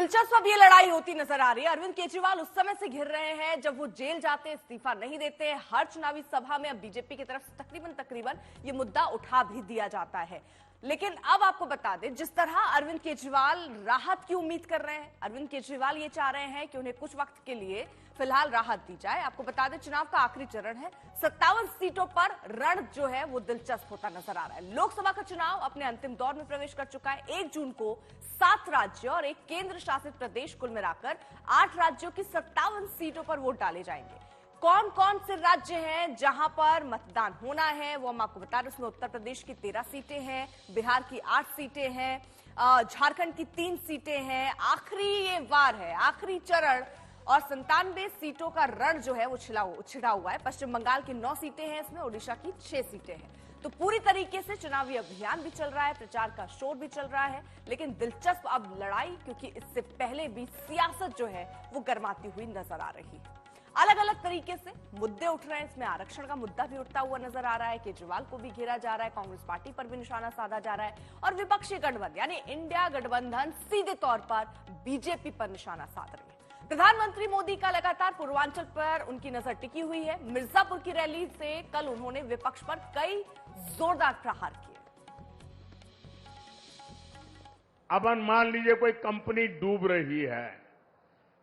दिलचस्प अब ये लड़ाई होती नजर आ रही है। अरविंद केजरीवाल उस समय से घिर रहे हैं जब वो जेल जाते, इस्तीफा नहीं देते। हर चुनावी सभा में अब बीजेपी की तरफ से तकरीबन ये मुद्दा उठा भी दिया जाता है। लेकिन अब आपको बता दें, जिस तरह अरविंद केजरीवाल राहत की उम्मीद कर रहे हैं, अरविंद केजरीवाल ये चाह रहे हैं कि उन्हें कुछ वक्त के लिए फिलहाल राहत दी जाए। आपको बता दें, चुनाव का आखिरी चरण है। 57 सीटों पर रण जो है वो दिलचस्प होता नजर आ रहा है। लोकसभा का चुनाव अपने अंतिम दौर में प्रवेश कर चुका है। 1 जून को 7 राज्य और 1 केंद्र शासित प्रदेश, कुल मिलाकर 8 राज्यों की 57 सीटों पर वोट डाले जाएंगे। कौन कौन से राज्य हैं जहां पर मतदान होना है वो हम आपको बता रहे हैं। उसमें उत्तर प्रदेश की 13 सीटें हैं, बिहार की 8 सीटें हैं, झारखंड की 3 सीटें हैं। आखिरी ये वार है, आखिरी चरण, और 97 सीटों का रण जो है वो छिड़ा हुआ है। पश्चिम बंगाल की 9 सीटें हैं, इसमें ओडिशा की 6 सीटें हैं। तो पूरी तरीके से चुनावी अभियान भी चल रहा है, प्रचार का शोर भी चल रहा है। लेकिन दिलचस्प अब लड़ाई, क्योंकि इससे पहले भी सियासत जो है वो गर्माती हुई नजर आ रही है। अलग अलग तरीके से मुद्दे उठ रहे हैं। इसमें आरक्षण का मुद्दा भी उठता हुआ नजर आ रहा है। केजरीवाल को भी घेरा जा रहा है, कांग्रेस पार्टी पर भी निशाना साधा जा रहा है, और विपक्षी गठबंधन यानी इंडिया गठबंधन सीधे तौर पर बीजेपी पर निशाना साध रही है। प्रधानमंत्री मोदी का लगातार पूर्वांचल पर उनकी नजर टिकी हुई है। मिर्जापुर की रैली से कल उन्होंने विपक्ष पर कई जोरदार प्रहार किए। अब मान लीजिए कोई कंपनी डूब रही है,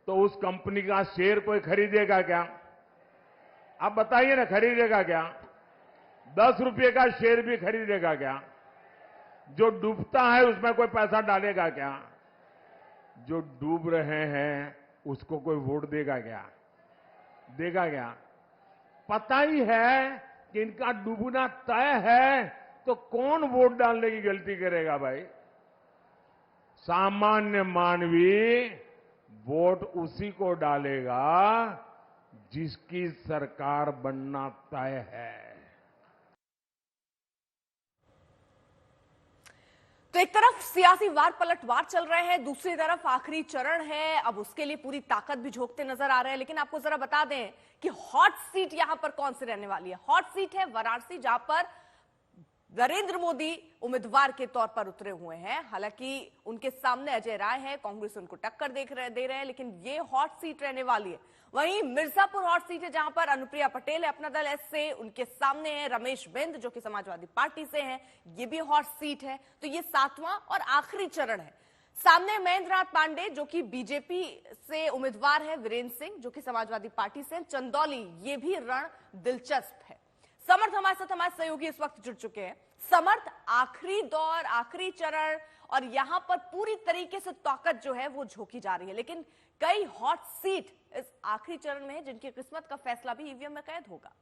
तो उस कंपनी का शेयर कोई खरीदेगा क्या? आप बताइए ना, खरीदेगा क्या? 10 रुपये का शेयर भी खरीदेगा क्या? जो डूबता है उसमें कोई पैसा डालेगा क्या? जो डूब रहे हैं उसको कोई वोट देगा क्या? देगा क्या? पता ही है कि इनका डूबना तय है, तो कौन वोट डालने की गलती करेगा भाई? सामान्य मानवी वोट उसी को डालेगा जिसकी सरकार बनना तय है। तो एक तरफ सियासी वार पलटवार चल रहे हैं, दूसरी तरफ आखिरी चरण है। अब उसके लिए पूरी ताकत भी झोंकते नजर आ रहे हैं। लेकिन आपको जरा बता दें कि हॉट सीट यहां पर कौन सी रहने वाली है। हॉट सीट है वाराणसी, जहां पर नरेंद्र मोदी उम्मीदवार के तौर पर उतरे हुए हैं। हालांकि उनके सामने अजय राय है, कांग्रेस उनको टक्कर दे रहे हैं, लेकिन ये हॉट सीट रहने वाली है। वहीं मिर्जापुर हॉट सीट है, जहां पर अनुप्रिया पटेल है अपना दल एस से, उनके सामने है रमेश बिंद जो कि समाजवादी पार्टी से हैं, ये भी हॉट सीट है। तो ये 7वां और आखिरी चरण है। सामने महेंद्र नाथ पांडे जो कि बीजेपी से उम्मीदवार है, वीरेंद्र सिंह जो कि समाजवादी पार्टी से, चंदौली, ये भी रण दिलचस्प है। समर्थ हमारे साथ, हमारे सहयोगी इस वक्त जुड़ चुके हैं। समर्थ, आखिरी दौर, आखिरी चरण, और यहां पर पूरी तरीके से ताकत जो है वो झोंकी जा रही है। लेकिन कई हॉट सीट इस आखिरी चरण में है जिनकी किस्मत का फैसला भी ईवीएम में कैद होगा।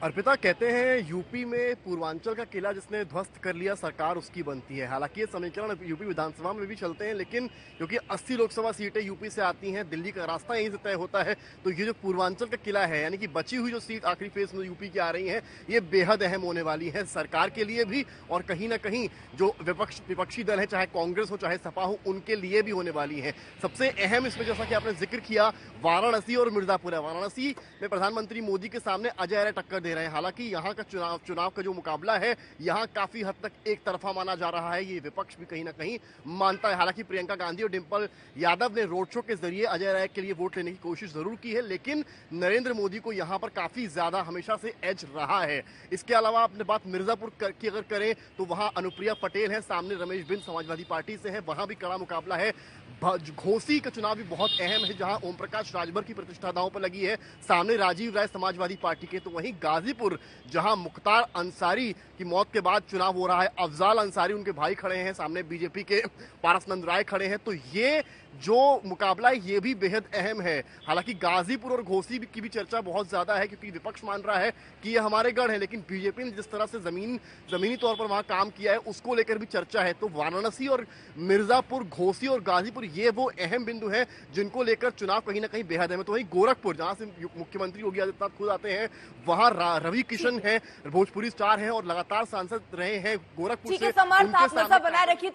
अर्पिता, कहते हैं यूपी में पूर्वांचल का किला जिसने ध्वस्त कर लिया सरकार उसकी बनती है। हालांकि ये समीकरण यूपी विधानसभा में भी चलते हैं, लेकिन क्योंकि 80 लोकसभा सीटें यूपी से आती हैं, दिल्ली का रास्ता यहीं से तय होता है, तो ये जो पूर्वांचल का किला है, यानी कि बची हुई जो सीट आखिरी फेज में यूपी की आ रही है, ये बेहद अहम होने वाली है सरकार के लिए भी, और कहीं ना कहीं जो विपक्षी दल है, चाहे कांग्रेस हो चाहे सपा हो, उनके लिए भी होने वाली है। सबसे अहम इसमें, जैसा कि आपने जिक्र किया, वाराणसी और मिर्जापुर है। वाराणसी में प्रधानमंत्री मोदी के सामने अजय राय टक्कर दे रहे हैं। हालांकि यहां का चुनाव का जो मुकाबला है, यहां काफी हद तक एक तरफा माना जा रहा है, ये विपक्ष भी कहीं ना कहीं मानता है। हालांकि प्रियंका गांधी और डिंपल यादव ने रोड शो के जरिए अजय राय के लिए वोट लेने की कोशिश जरूर की है, लेकिन नरेंद्र मोदी को यहां पर काफी ज्यादा हमेशा से एज रहा है। इसके अलावा आपने बात मिर्जापुर की अगर करें तो वहां अनुप्रिया पटेल है, सामने रमेश बिंद समाजवादी पार्टी से है, वहां भी कड़ा मुकाबला है। घोसी का चुनाव भी बहुत अहम है, जहां ओम प्रकाश राजभर की प्रतिष्ठा दांव पर लगी है, सामने राजीव राय समाजवादी पार्टी के। तो वहीं गाजीपुर, जहां मुख्तार अंसारी की मौत के बाद चुनाव हो रहा है, अफजाल अंसारी उनके भाई खड़े हैं, सामने बीजेपी के पारसनंद राय खड़े हैं। तो ये जो मुकाबला है ये भी बेहद अहम है। हालांकि गाजीपुर और घोसी की भी चर्चा बहुत ज्यादा है, क्योंकि विपक्ष मान रहा है कि ये हमारे गढ़ है, लेकिन बीजेपी ने जिस तरह से जमीनी तौर पर वहां काम किया है उसको लेकर भी चर्चा है। तो वाराणसी और मिर्जापुर, घोसी और गाजीपुर, ये वो अहम बिंदु हैं जिनको लेकर चुनाव कहीं ना कहीं बेहद अहम है। तो वहीं गोरखपुर, जहां से मुख्यमंत्री योगी आदित्यनाथ खुद आते हैं, वहां रवि किशन है, भोजपुरी स्टार है और लगातार सांसद रहे हैं गोरखपुर से। बनाए रखिए।